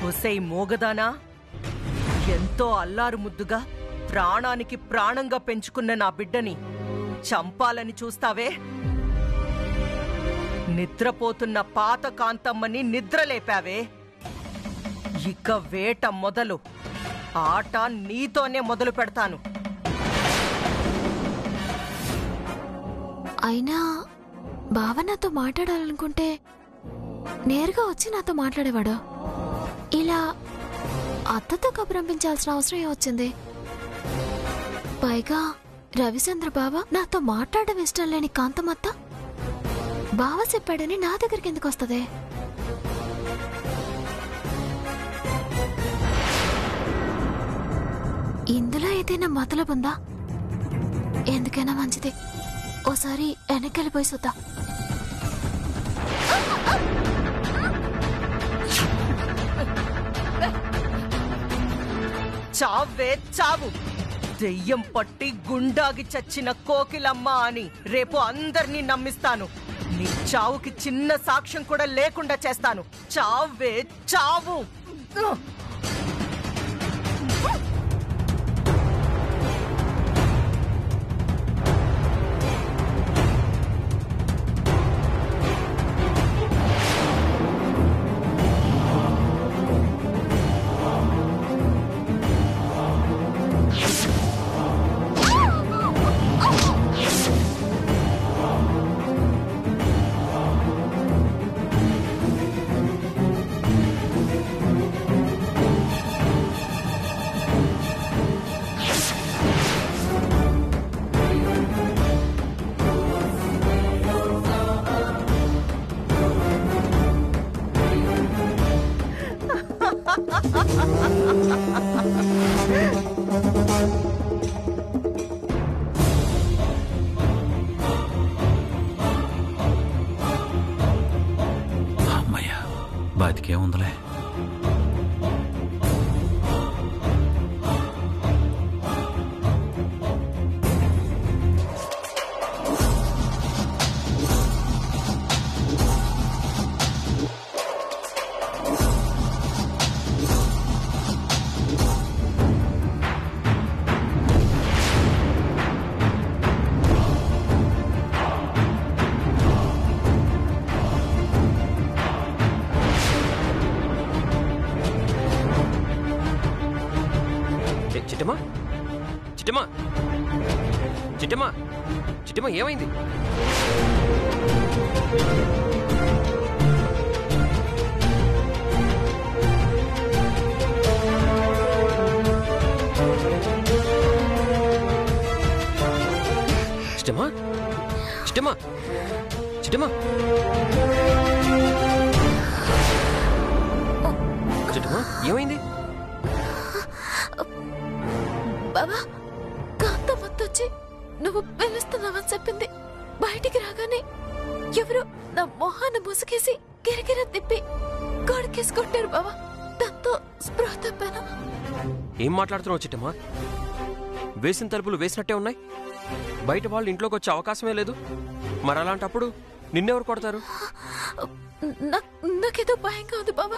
ఒసై మోగదానా, ఎంతో అల్లారు ముద్దుగా ప్రాణానికి ప్రాణంగా పెంచుకున్న నా బిడ్డని చంపాలని చూస్తావే? నిద్రపోతున్న పాత కాంతమ్మని నిద్రలేపావే. ఇక వేట మొదలు. ఆట నీతోనే మొదలు పెడతాను. అయినా బావ నాతో మాట్లాడాలనుకుంటే నేరుగా వచ్చి నాతో మాట్లాడేవాడు. ఇలా అత్తతో కబురంపించాల్సిన అవసరం వచ్చింది. పైగా రవిచంద్ర బావ నాతో మాట్లాడడం ఇష్టం లేని కాంతమత్త బావ చెప్పాడని నా దగ్గరికి ఎందుకు వస్తుంది? ఇందులో ఏదైనా మతలబుందా? ఎందుకైనా మంచిది ఓసారి వెనక్కెళ్ళిపోయి చూద్దాం. చావే చావు. దెయ్యం పట్టి గుండాగి చచ్చిన కోకిలమ్మ అని రేపు అందరినీ నమ్మిస్తాను. నీ చావుకి చిన్న సాక్ష్యం కూడా లేకుండా చేస్తాను. చావే చావు. అమ్మయ్య, బతికే ఉందిలే. చిట్టమా చిట్టమా చిట్టమా చిట్టమా ఏమైంది? చిట్టమా చిట్టమా చిట్టమా చిట్టమా ఏమైంది? బాబా కాంతమత్తొచ్చి నువ్వు పిలుస్తున్నావని చెప్పింది. బయటికి రాగానే ఎవరు నా మొహాన్ని ముసుకేసి గిరగిర తిప్పి గోడకేసి కొట్టారు బాబా. దాంతో స్పృహ తప్పాను. ఏం మాట్లాడుతున్నావు చిట్టమా? వేసిన తలుపులు వేసినట్టే ఉన్నాయి. బయట వాళ్ళు ఇంట్లోకి వచ్చే అవకాశమే లేదు. మరి అలాంటప్పుడు నిన్నెవరు కొడతారు? నాకేదో భయంగా ఉంది బాబా.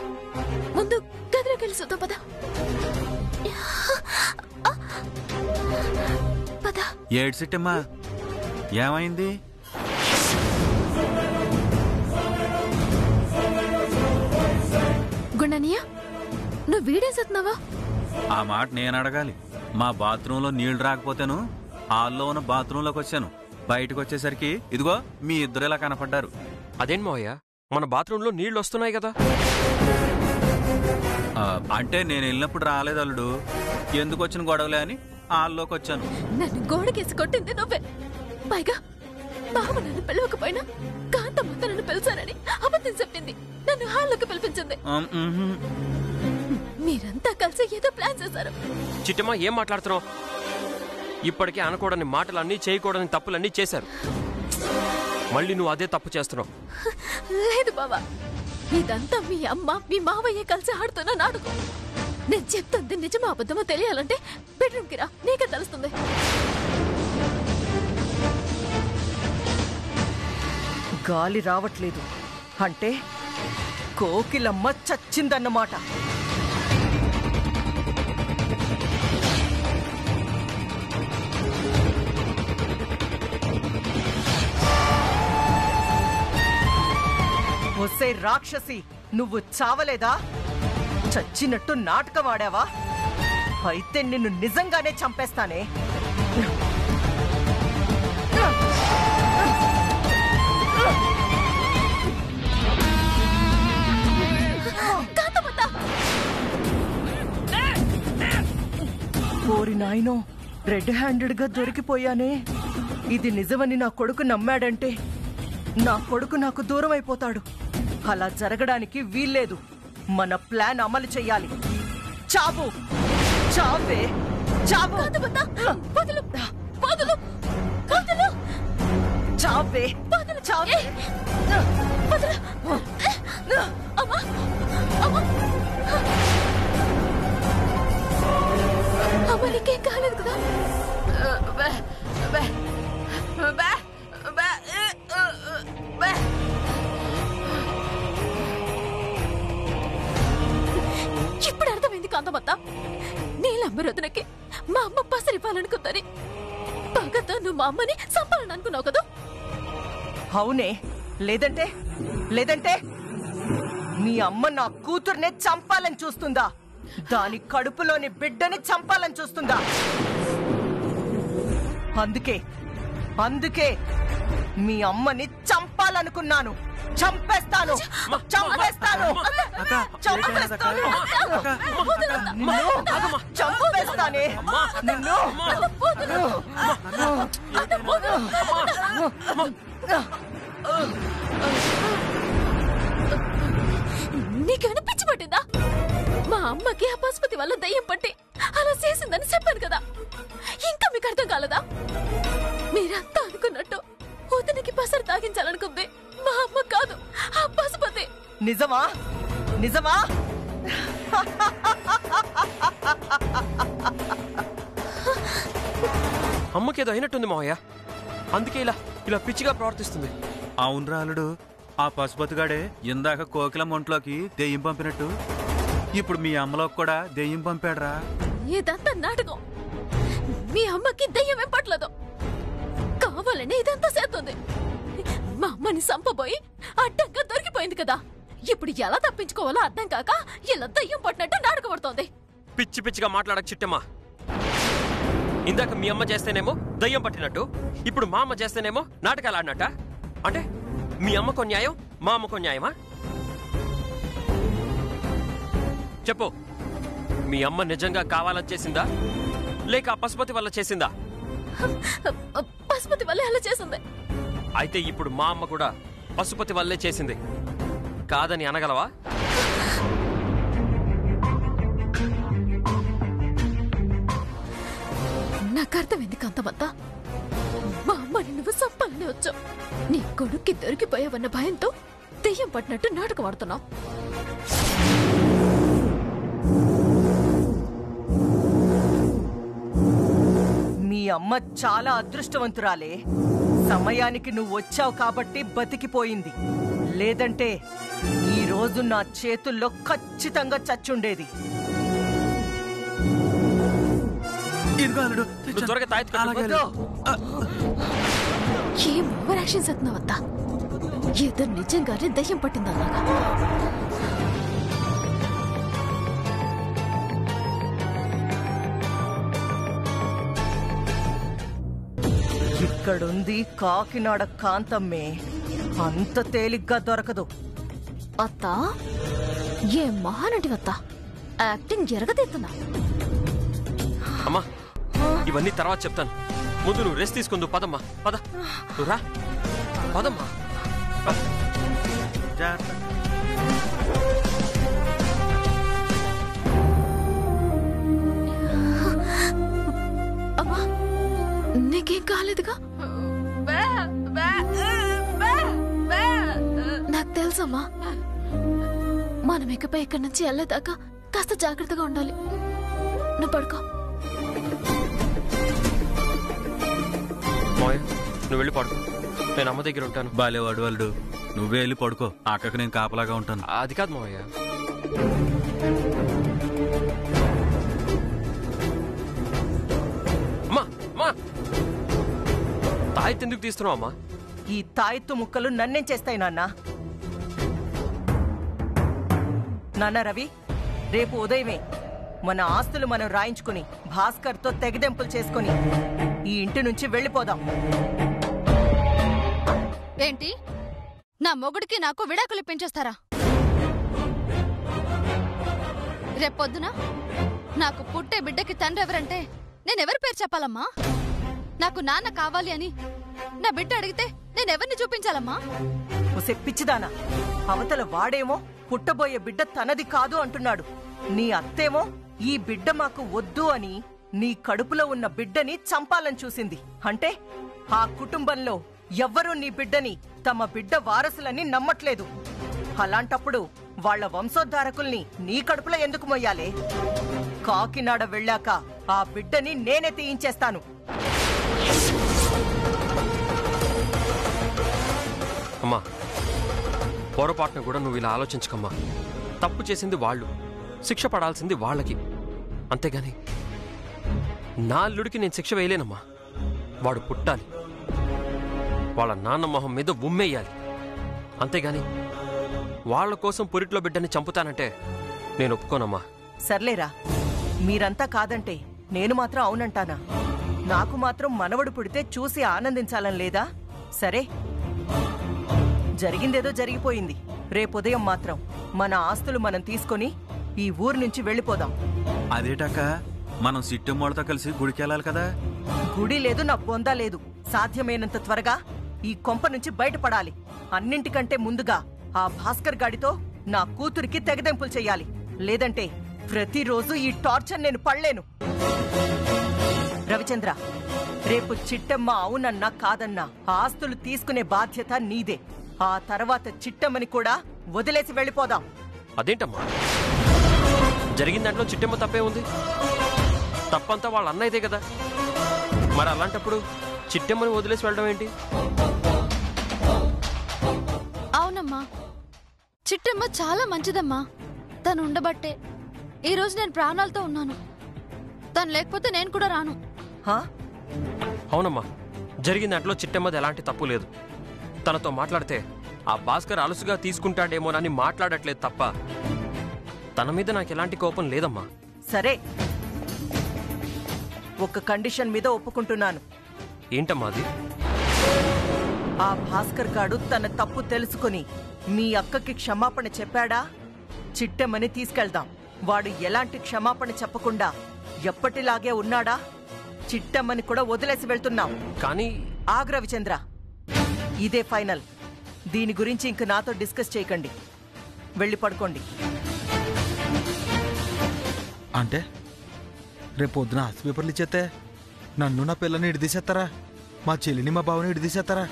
ముందు గదిలోకి వెళ్ళి చూద్దాం పద. ఏడు సిట్టమ్మా, ఏమైంది? గుండనియా, నువ్వు వీడేసేస్తున్నావా? ఆ మాట నేను అడగాలి. మా బాత్రూంలో నీళ్లు రాకపోతేను హాల్లో ఉన్న బాత్రూంలోకి వచ్చాను. బయటకు వచ్చేసరికి ఇదిగో మీ ఇద్దరు ఇలా కనపడ్డారు. అదేం మావయ్య, మన బాత్రూంలో నీళ్లు వస్తున్నాయి కదా? అంటే నేను వెళ్ళినప్పుడు రాలేదు అల్లుడు. ఎందుకు వచ్చిన గొడవలే అని హాల్లోకి వచ్చాను. నన్ను గోడకేసి కొట్టింది నువ్వే. పైగా బావ నన్ను పిలవకపోయినా కాంతమ్మ నన్ను పిలిచానని అబద్ధం చెప్పింది. నన్ను హాల్లోకి పిలిపించింది. మీరంతా కలిసి ఏదో ప్లాన్ చేశారు. చిట్టమ్మా ఏం మాట్లాడుతున్నావు? ఇప్పటికే అనకూడని మాటలన్నీ చేయకూడని తప్పులన్నీ చేశారు. మళ్ళీ నువ్వు అదే తప్పు చేస్తున్నావు. లేదు బావా, ఇదంతా మీ అమ్మ మీ మావయ్య కలిసి ఆడుతున్న నాటకం. నేను చెప్తుంది నిజమో అబద్ధమో తెలియాలంటే బెడ్రూమ్కి రా, నీకే తెలుస్తుంది. గాలి రావట్లేదు అంటే కోకిలమ్మ చచ్చిందన్నమాట. ఒసే రాక్షసి, నువ్వు చావలేదా? చచ్చినట్టు నాటకం ఆడావా? అయితే నిన్ను నిజంగానే చంపేస్తానే. ఓరి నాయనో, రెడ్ హ్యాండెడ్ గా దొరికిపోయానే. ఇది నిజమని నా కొడుకు నమ్మాడంటే నా కొడుకు నాకు దూరం అయిపోతాడు. అలా జరగడానికి వీల్లేదు. మన ప్లాన్ అమలు చెయ్యాలి. చావు, చావే, చావు, చావే, చావే. అమ్మనికేం కాలేదు కదా? ఇప్పుడు అర్థమైంది కాంతమత్త. నీళ్ళమ్మరొదనకి మా అమ్మ పసరివ్వాలనుకుందని పగతో నువ్వు మా అమ్మని సంపాలని అనుకున్నావు కదా? అవునే. లేదంటే లేదంటే మీ అమ్మ నా కూతుర్నే చంపాలని చూస్తుందా? దాని కడుపులోని బిడ్డని చంపాలని చూస్తుందా? అందుకే మీ అమ్మని చంపాలనుకున్నాను. చంపేస్తాను, చంపేస్తాను, చంపేస్తాను, చంపేస్తానే నిన్ను. నీకేమైనా పిచ్చి పట్టిందా? మా అమ్మకి ఆ పశుపతి వల్ల దయ్యం పట్టి అలా చేసిందని చెప్పాను కదా. ఇంకా మీకు అర్థం కాలదా? మీరంతా అనుకున్నట్టు వదినికి పసరు తాగించాలనుకుంది మా అమ్మ కాదు, ఆ పశుపతి. నిజమా? నిజమా? అమ్మకేదో అయినట్టుంది మావయ్య, అందుకే ఇలా పిచ్చిగా ప్రవర్తిస్తుంది. అవును రాలుడు, ఆ పశుపతిగాడే ఇందాక కోకిలమ్మ ఒంట్లోకి దెయ్యం పంపినట్టు ఇప్పుడు మీ అమ్మలోకి కూడా దెయ్యం పంపాడురా. ఇదంతా నాటకం. మీ అమ్మకి దయ్యం ఏం పట్టలేదు, కావాలని ఇదంతా చేస్తుంది. మా అమ్మని సంపబోయి అడ్డంగా దొరికిపోయింది కదా. ఇప్పుడు ఎలా తప్పించుకోవాలో అర్థం కాక ఇలా దయ్యం పట్టినట్టు నాటకపడుతోంది. పిచ్చి పిచ్చిగా మాట్లాడక చిట్టమ్మా. ఇందాక మీ అమ్మ చేస్తేనేమో దయ్యం పట్టినట్టు, ఇప్పుడు మా అమ్మ చేస్తేనేమో నాటకాలు ఆడినట్ట. అంటే మీ అమ్మకో న్యాయం, మా అమ్మకో న్యాయమా? చెప్పు, మీ అమ్మ నిజంగా కావాలని చేసిందా లేక ఆ పశుపతి వల్ల చేసిందా? పశుపతి వల్లే అలా చేసింది. అయితే ఇప్పుడు మా అమ్మ కూడా పశుపతి వల్లే చేసింది కాదని అనగలవా? నాకు అర్థమైంది కాంతమత్త. మా అమ్మని నువ్వు సంపాలని వచ్చావు. నీ కొడుక్కి దొరికిపోయావన్న భయంతో దెయ్యం పట్టినట్టు నాటకం ఆడుతున్నావు. మీ అమ్మ చాలా అదృష్టవంతురాలే. సమయానికి నువ్వు వచ్చావు కాబట్టి బతికిపోయింది. లేదంటే ఈ రోజు నా చేతుల్లో ఖచ్చితంగా చచ్చుండేది. త్వరగా తాయి ఏం ఓవర్ యాక్షన్ చేస్తున్నావత్తా? ఏదో నిజంగానే దయ్యం పట్టిందన్నాగా. ఇక్కడుంది కాకినాడ కాంతమ్మే. అంత తేలిగ్గా దొరకదు. అత్తా, ఏ మహానటివత్తా, యాక్టింగ్ ఎరగదెత్తున్నా. అమ్మా, ఇవన్నీ తర్వాత చెప్తాను. ముందు నువ్వు రెస్ట్ తీసుకుందు. పదమ్మా, పద. నువ్వు రా, పదమ్మా. అమ్మా, నీకేం కాలేదుగా? నాకు తెలుసమ్మా. మనం ఇకపై ఇక్కడి నుంచి వెళ్ళేదాకా కాస్త జాగ్రత్తగా ఉండాలి. నువ్వు పడుకో. నువ్వు వెళ్ళి పడుకో. నేను అమ్మ దగ్గర ఉంటాను. బాలేవాడు వాళ్ళు, నువ్వే వెళ్ళి పడుకో, అక్కకి నేను కాపలాగా ఉంటాను. అది కాదు మావయ్య. అమ్మా అమ్మా, తాయెత్తు ఎందుకు తీస్తున్నావు అమ్మా? ఈ తాయెత్తు ముక్కలు నన్నేం చేస్తాయి నాన్న? నాన్న రవి, రేపు ఉదయమే మన ఆస్తులు మనం రాయించుకుని భాస్కర్తో తెగదెంపులు చేసుకుని ఈ ఇంటి నుంచి వెళ్ళిపోదాం. ఏంటి, నా మొగుడికి నాకు విడాకులు ఇప్పించేస్తారా? రేపొద్దున నాకు పుట్టే బిడ్డకి తండ్రి ఎవరంటే నేనెవరి పేరు చెప్పాలమ్మా? నాకు నాన్న కావాలి అని నా బిడ్డ అడిగితే నేనెవరిని చూపించాలమ్మా? ఒసే పిచ్చిదానా, అవతల వాడేమో పుట్టబోయే బిడ్డ తనది కాదు అంటున్నాడు. నీ అత్తేమో ఈ బిడ్డ మాకు వద్దు అని నీ కడుపులో ఉన్న బిడ్డని చంపాలని చూసింది. అంటే ఆ కుటుంబంలో ఎవ్వరూ నీ బిడ్డని తమ బిడ్డ వారసులని నమ్మట్లేదు. అలాంటప్పుడు వాళ్ల వంశోద్ధారకుల్ని నీ కడుపులో ఎందుకు మొయ్యాలే? కాకినాడ వెళ్ళాక ఆ బిడ్డని నేనే తీయించేస్తాను. అమ్మా, పొరపాటును కూడా నువ్వు ఇలా ఆలోచించకమ్మా. తప్పు చేసింది వాళ్ళు, శిక్ష పడాల్సింది వాళ్ళకి. అంతేగాని నా అల్లుడికి నేను శిక్ష వేయలేనమ్మా. వాడు పుట్టాలి, వాళ్ళ నాన్న మొహం మీద ఉమ్మేయాలి. అంతేగాని వాళ్ళ కోసం పురిట్లో బిడ్డని చంపుతానంటే నేను ఒప్పుకోనమ్మా. సర్లేరా, మీరంతా కాదంటే నేను మాత్రం అవునంటానా? నాకు మాత్రం మనవడు పుడితే చూసి ఆనందించాలని లేదా? సరే, జరిగిందేదో జరిగిపోయింది. రేపుదయం మాత్రం మన ఆస్తులు మనం తీసుకొని ఈ ఊరు నుంచి వెళ్ళిపోదాం. అదేటక్క, మనం సిట్టమ్మోళ్ళతో కలిసి గుడికి వెళ్ళాలి కదా. గుడి లేదు, నా బొందా లేదు. సాధ్యమైనంత త్వరగా ఈ కొంప నుంచి బయటపడాలి. అన్నింటికంటే ముందుగా ఆ భాస్కర్ గాడితో నా కూతురికి తెగదెంపులు చెయ్యాలి. లేదంటే ప్రతిరోజు ఈ టార్చర్ నేను పడలేను. రవిచంద్ర, రేపు చిట్టమ్మ అవునన్నా కాదన్నా ఆస్తులు తీసుకునే బాధ్యత నీదే. ఆ తర్వాత చిట్టమ్మని కూడా వదిలేసి వెళ్ళిపోదాం. అదేంటమ్మా, జరిగిన దాంట్లో చిట్టమ్మ తప్పే ఉంది? తప్పంతా వాళ్ళ అన్నయ్యదే కదా. మరి అలాంటప్పుడు చిట్టమ్మని వదిలేసి వెళ్ళడం ఏంటి? అవునమ్మా, చిట్టమ్మ చాలా మంచిదమ్మా. తను ఉండబట్టే ఈరోజు నేను ప్రాణాలతో ఉన్నాను. తను లేకపోతే నేను కూడా రాను. అవునమ్మా, జరిగిన దాంట్లో చిట్టమ్మది ఎలాంటి తప్పు లేదు. తనతో మాట్లాడితే ఆ భాస్కర్ అలుసుగా తీసుకుంటాడేమోనని మాట్లాడట్లేదు తప్ప తన మీద నాకు ఎలాంటి కోపం లేదమ్మా. సరే, ఒక కండిషన్ మీద ఒప్పుకుంటున్నాను. ఏంటమ్మా అది? ఆ భాస్కర్ గాడు తన తప్పు తెలుసుకుని మీ అక్కకి క్షమాపణ చెప్పాడా? చిట్టమ్మని తీసుకెళ్దాం. వాడు ఎలాంటి క్షమాపణ చెప్పకుండా ఎప్పటిలాగే ఉన్నాడా? చిట్టమ్మని కూడా వదిలేసి వెళ్తున్నాం. కానీ ఆగు రవిచంద్ర, ఇదే ఫైనల్. దీని గురించి ఇంక నాతో డిస్కస్ చేయకండి. వెళ్ళి పడుకోండి. అంటే రేపు పొద్దున ఆస్తి పేపర్లు ఇచ్చేస్తే నన్ను నా పిల్లని ఇడిదీసేస్తారా? మా చెల్లిని మా బావని ఇడిదీసేస్తారా?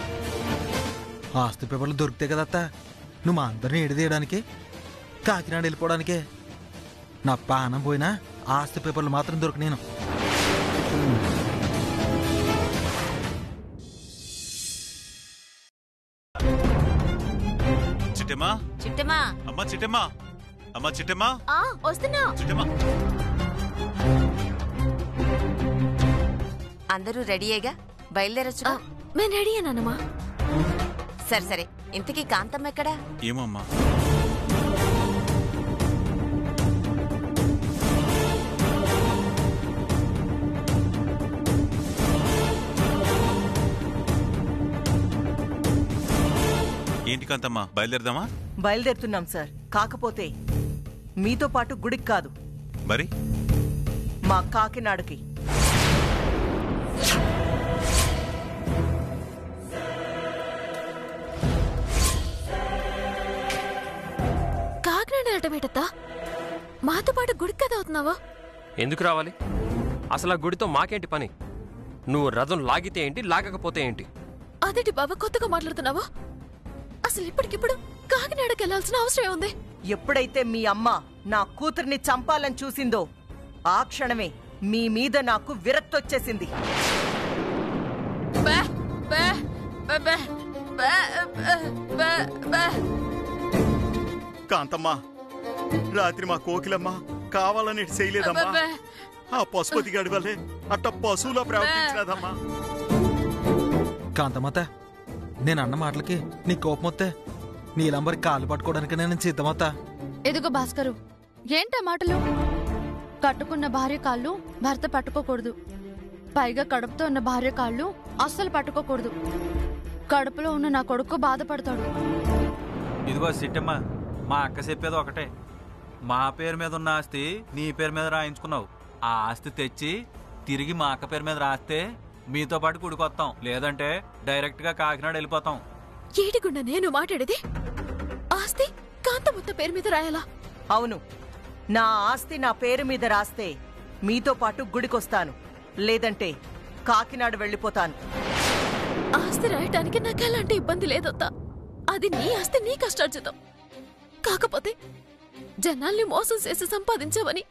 ఆస్తి పేపర్లు దొరికితే కదత్త నువ్వు మా అందరినీ ఇడిదీయడానికి, కాకినాడ వెళ్ళిపోవడానికే. నా పానం పోయినా ఆస్తి పేపర్లు మాత్రం దొరికి. చిట్టమ్మా, చిట్టమా, అమ్మా చిట్టమ్మా, అమ్మా చిట్టమ్మా, వస్తున్నా. చిట్టమ్మా. అందరూ రెడీయేగా బయలుదేరొచ్చుగా? మేము రెడీ అన్నానమ్మా. సరే సరే, ఇంతకీ కాంతమ్మ ఎక్కడా? ఏమో అమ్మా. ఏంటి కాంతమ్మా, బయలుదేరదామా? బయలుదేరుతున్నాం సార్. కాకపోతే మీతో పాటు గుడికి కాదు, మరి మా కాకినాడకి. కాకినాడ వెళ్ళటమేటత్తా? మాతో పాటు గుడికి కదా అవుతున్నావా? ఎందుకు రావాలి? అసలు ఆ గుడితో మాకేంటి పని? నువ్వు రథం లాగితే ఏంటి, లాగకపోతే ఏంటి? అదేంటి బాబా కొత్తగా మాట్లాడుతున్నావా? అసలు ఇప్పటికిప్పుడు కాకినాడకి వెళ్లాల్సిన అవసరం ఏముంది? ఎప్పుడైతే మీ అమ్మ నా కూతుర్ని చంపాలని చూసిందో ఆ క్షణమే మీ మీద నాకు విరక్తొచ్చేసింది. కాంతమ్మా, రాత్రి మా కోకిలమ్మ కావాలని చేయలేదమ్మా. ఆ పశుపతి గడి వల్లే అట్ట పశువులో ప్రవర్తించినదమ్మా. కాంతమాత, నేను అన్న మాటలకి నీ కోపం వస్తే నీలంబరి కాలు పట్టుకోవడానికి నేను సిద్ధమవుతా. ఎదుగో భాస్కరు, ఏంటా మాటలు? కట్టుకున్న భార్య కాళ్ళు భర్త పట్టుకోకూడదు. పైగా కడుపుతో ఉన్న భార్య కాళ్ళు అస్సలు పట్టుకోకూడదు. కడుపులో ఉన్న నా కొడుకు బాధపడతాడు. ఇదిగో సిట్టమ్మ, మా అక్క చెప్పేది ఒకటే. మా పేరు మీద ఉన్న ఆస్తి నీ పేరు మీద రాయించుకున్నావు. ఆ ఆస్తి తెచ్చి తిరిగి మా అక్క పేరు మీద రాస్తే మీతో పాటు కుడికొస్తాం, లేదంటే డైరెక్ట్ గా కాకినాడ వెళ్ళిపోతాం. ఏడిగుండా నేను మాట్లాడేది? ఆస్తి కాంతమ్మ పేరు మీద రాయాలా? అవును, నా ఆస్తి నా పేరు మీద రాస్తే మీతో పాటు గుడికొస్తాను, లేదంటే కాకినాడ వెళ్ళిపోతాను. ఆస్తి రాయటానికి నాకు ఎలాంటి ఇబ్బంది లేదత్తా. అది నీ ఆస్తి, నీ కష్టార్జితం. కాకపోతే జనాల్ని మోసం చేసి సంపాదించావని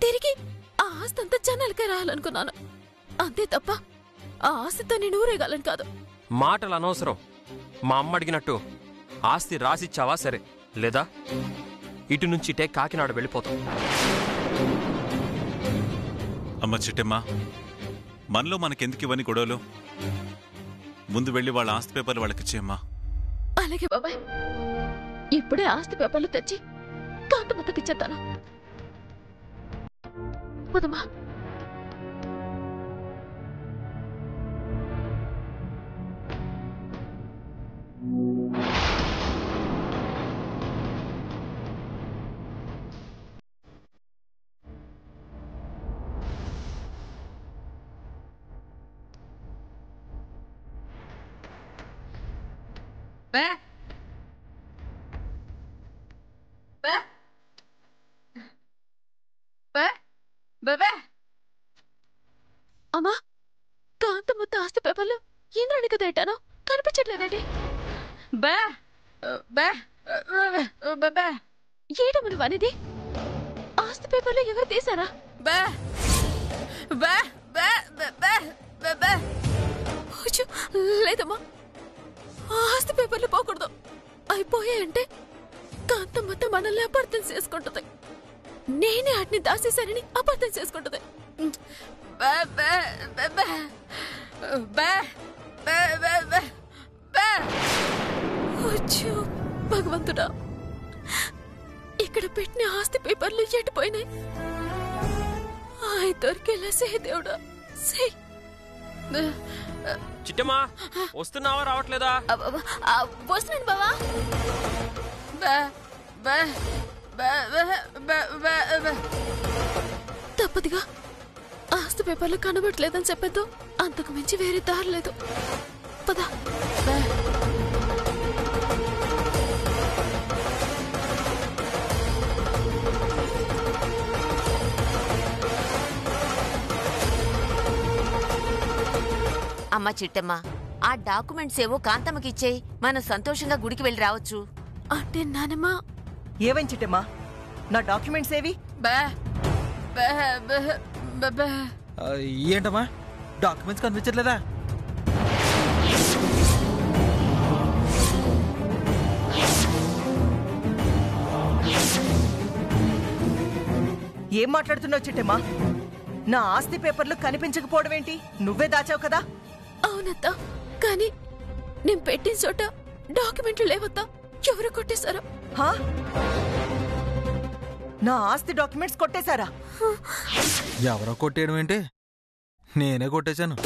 తిరిగి ఆ ఆస్తి అంతా జనాలకే రాయాలనుకున్నాను, అంతే తప్ప ఆ ఆస్తితో నేను ఊరేగాలని కాదు. మాటలు అనవసరం. మా అమ్మ అడిగినట్టు ఆస్తి రాసిచ్చావా సరే, లేదా ఇటు నుంచి ఇటే కాకినాడ వెళ్ళిపోతాం. అమ్మ చిట్టమ్మా, మనలో మనకెందుకు ఇవన్నీ గొడవలు? ముందు వెళ్ళి వాళ్ళ ఆస్తి పేపర్లు వాళ్ళకిచ్చేయమ్మా. అలాగే బాబాయ్, ఇప్పుడే ఆస్తి పేపర్లు తెచ్చి కాంతమ్మకిచ్చేస్తాను. పోదమ్మా. అమ్మా, కాంతమ్మ ఆస్తి పేపర్లు ఇంద్రానికి తేటాను కనిపించట్లేదండి. ఏడమని వానిది? ఆస్తి పేపర్లు ఎవరు తీసారా? లేదమ్మా, ఆస్తి పేపర్లు పోకూడదు. అయిపోయాయంటే కాంతమ్మతో మనల్ని అపార్థం చేసుకుంటుంది. నేనే వాటిని దాచేశానని అపార్థం చేసుకుంటుంది. భగవంతుడా, ఇక్కడ పెట్టిన ఆస్తి పేపర్లు ఎటుపోయినాయి? దొరికేలా సే దేవుడా, సే. చిట్టమ్మా, వస్తున్నావా రావట్లేదా? వస్తున్నాను బావా. తప్పదిగా ఆస్తి పేపర్లు కనబడలేదని చెప్పేద్దు. అంతకు మించి వేరే దారి లేదు. పదా. అమ్మా చిట్టమ్మ, ఆ డాక్యుమెంట్స్ ఏవో కాంతమ్మకి ఇచ్చేయి. మనం సంతోషంగా గుడికి వెళ్ళి రావచ్చు. అంటే నానమ్మా. ఏమని చిట్టమ్మా, నా డాక్యుమెంట్స్ ఏవి? ఏంటమ్మా, డాక్యుమెంట్స్ కనిపించట్లేదా? ఏం మాట్లాడుతున్నావు చిట్టమ్మా? నా ఆస్తి పేపర్లు కనిపించకపోవడం ఏంటి? నువ్వే దాచావు కదా. అవునత్తా, కానీ నేను పెట్టిన చోట డాక్యుమెంట్లు లేవత్తా. ఎవరు కొట్టేశారు? నా ఆస్తి డాక్యుమెంట్స్ కొట్టేశారా? ఎవరో కొట్టేయడం ఏంటి? నేనే కొట్టేశాను.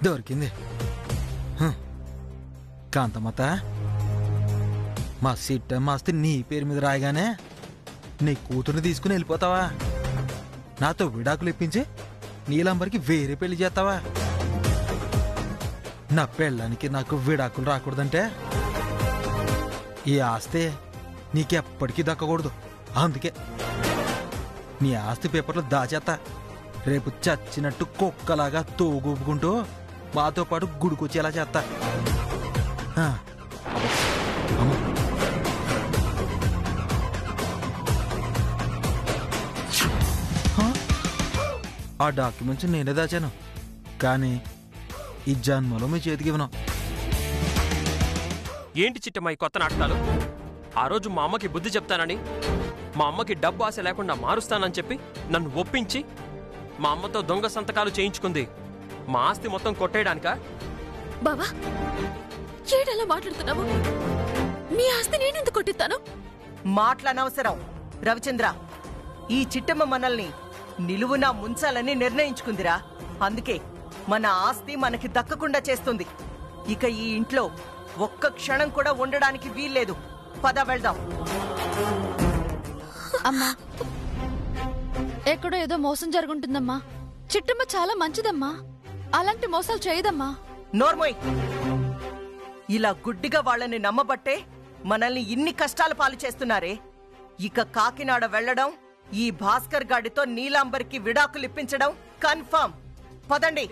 దొరికింది. కాంతమ్మత, మా సిట్టమ్మ ఆస్తి నీ పేరు మీద రాయగానే నీ కూతుర్ని తీసుకుని వెళ్ళిపోతావా? నాతో విడాకులు ఇప్పించి నీలంబరికి వేరే పెళ్లి చేస్తావా? నా పెళ్ళానికి నాకు విడాకులు రాకూడదంటే ఈ ఆస్తి నీకెప్పటికీ దక్కకూడదు. అందుకే నీ ఆస్తి పేపర్లు దాచేస్తా. రేపు చచ్చినట్టు కుక్కలాగా తోగూపుకుంటూ మాతో పాటు గుడికొచ్చేలా చేస్తా. ఆ. అమ్మో. హ? ఆ డాక్యుమెంట్స్ నేనే దాచాను, కానీ ఈ జన్మలో మీ చేతికి ఇవ్వను. ఏంటి చిట్టమ్మ ఈ కొత్త నాటకాలు? ఆ రోజు మా అమ్మకి బుద్ధి చెప్తానని, మా అమ్మకి డబ్బు ఆశ లేకుండా మారుస్తానని చెప్పి నన్ను ఒప్పించి మా అమ్మతో దొంగ సంతకాలు చేయించుకుంది మా ఆస్తి మొత్తం కొట్టేయడానికా? బావా ఏడలా మాట్లాడుతున్నావు? మీ ఆస్తి నేనెందుకు కొట్టిస్తాను? మాటలనవసరం. రవిచంద్ర, ఈ చిట్టమ్మ మనల్ని నిలువునా ముంచాలని నిర్ణయించుకుందిరా. అందుకే మన ఆస్తి మనకి దక్కకుండా చేస్తుంది. ఇక ఈ ఇంట్లో ఒక్క క్షణం కూడా ఉండడానికి వీల్లేదు. పద వెళ్దాం. అమ్మా, ఎక్కడో ఏదో మోసం జరుగుంటుందమ్మా. చిట్టమ్మ చాలా మంచిదమ్మా, అలాంటి మోసాలు చేయదమ్మా. నోర్మోయ్, ఇలా గుడ్డిగా వాళ్ళని నమ్మబట్టే మనల్ని ఇన్ని కష్టాల పాలు చేస్తున్నారే. ఇక కాకినాడ వెళ్లడం, ఈ భాస్కర్ గాడితో నీలాంబర్కి విడాకులిప్పించడం కన్ఫర్మ్. పదండి.